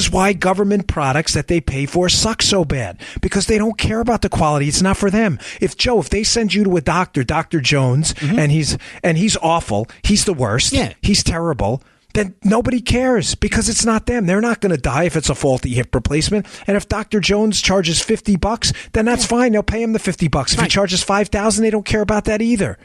is why government products that they pay for suck so bad, because they don't care about the quality. It's not for them. If they send you to a doctor, Dr. Jones, and he's awful, he's the worst, he's terrible, then nobody cares because it's not them. They're not going to die if it's a faulty hip replacement. And if Dr. Jones charges $50, then that's fine. They'll pay him the $50. If he charges $5,000, they don't care about that either.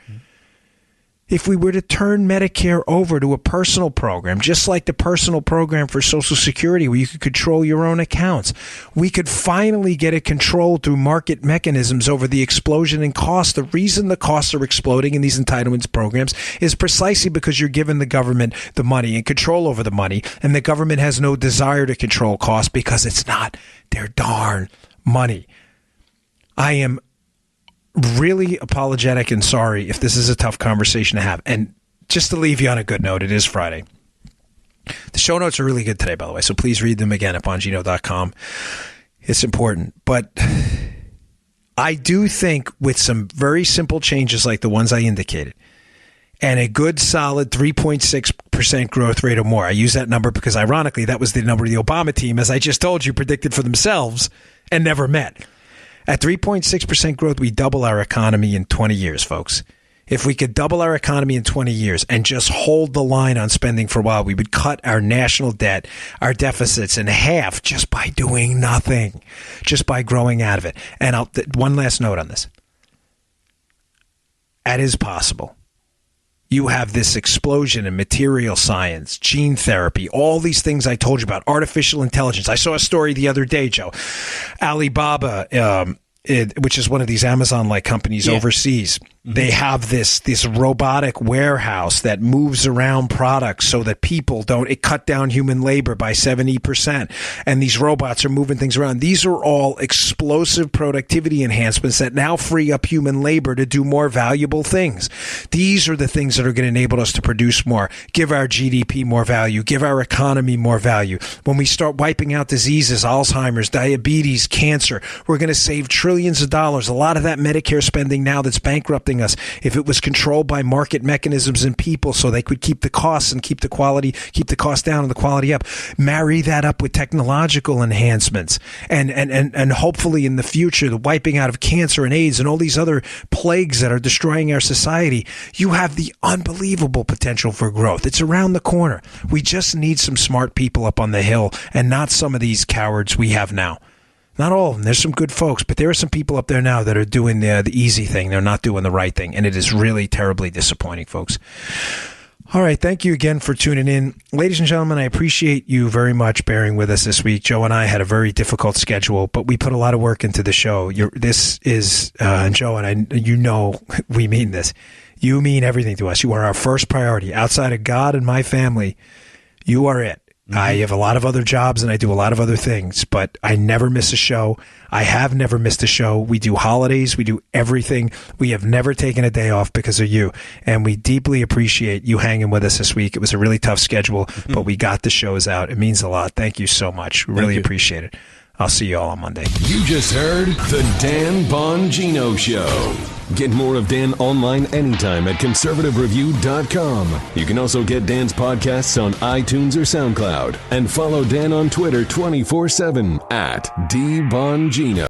If we were to turn Medicare over to a personal program, just like the personal program for Social Security, where you could control your own accounts, we could finally get it controlled through market mechanisms over the explosion in costs. The reason the costs are exploding in these entitlements programs is precisely because you're giving the government the money and control over the money, and the government has no desire to control costs because it's not their darn money. I am really apologetic and sorry if this is a tough conversation to have. And just to leave you on a good note, it is Friday. The show notes are really good today, by the way, so please read them again at bongino.com. It's important. But I do think with some very simple changes like the ones I indicated, and a good solid 3.6% growth rate or more. I use that number because ironically, that was the number the Obama team, as I just told you, predicted for themselves and never met. At 3.6% growth, we double our economy in 20 years, folks. If we could double our economy in 20 years and just hold the line on spending for a while, we would cut our national debt, our deficits in half just by doing nothing, just by growing out of it. And one last note on this. That is possible. You have this explosion in material science, gene therapy, all these things I told you about, artificial intelligence. I saw a story the other day, Joe. Alibaba, which is one of these Amazon-like companies overseas, they have this robotic warehouse that moves around products so that people don't. It cut down human labor by 70%, and these robots are moving things around. These are all explosive productivity enhancements that now free up human labor to do more valuable things. These are the things that are going to enable us to produce more, give our GDP more value, give our economy more value. When we start wiping out diseases, Alzheimer's, diabetes, cancer, we're going to save trillions of dollars. A lot of that Medicare spending now that's bankrupting us, if it was controlled by market mechanisms and people so they could keep the costs and keep the cost down and the quality up, marry that up with technological enhancements and hopefully in the future the wiping out of cancer and AIDS and all these other plagues that are destroying our society, you have the unbelievable potential for growth. It's around the corner. We just need some smart people up on the hill and not some of these cowards we have now. Not all of them. There's some good folks, but there are some people up there now that are doing the easy thing. They're not doing the right thing, and it is really terribly disappointing, folks. All right, thank you again for tuning in. Ladies and gentlemen, I appreciate you very much bearing with us this week. Joe and I had a very difficult schedule, but we put a lot of work into the show. This is, Joe and I, we mean this. You mean everything to us. You are our first priority. Outside of God and my family, you are it. I have a lot of other jobs and I do a lot of other things, but I never miss a show. I have never missed a show. We do holidays. We do everything. We have never taken a day off because of you. And we deeply appreciate you hanging with us this week. It was a really tough schedule, but we got the shows out. It means a lot. Thank you so much. Really appreciate it. I'll see you all on Monday. You just heard The Dan Bongino Show. Get more of Dan online anytime at conservativereview.com. You can also get Dan's podcasts on iTunes or SoundCloud. And follow Dan on Twitter 24/7 at dbongino.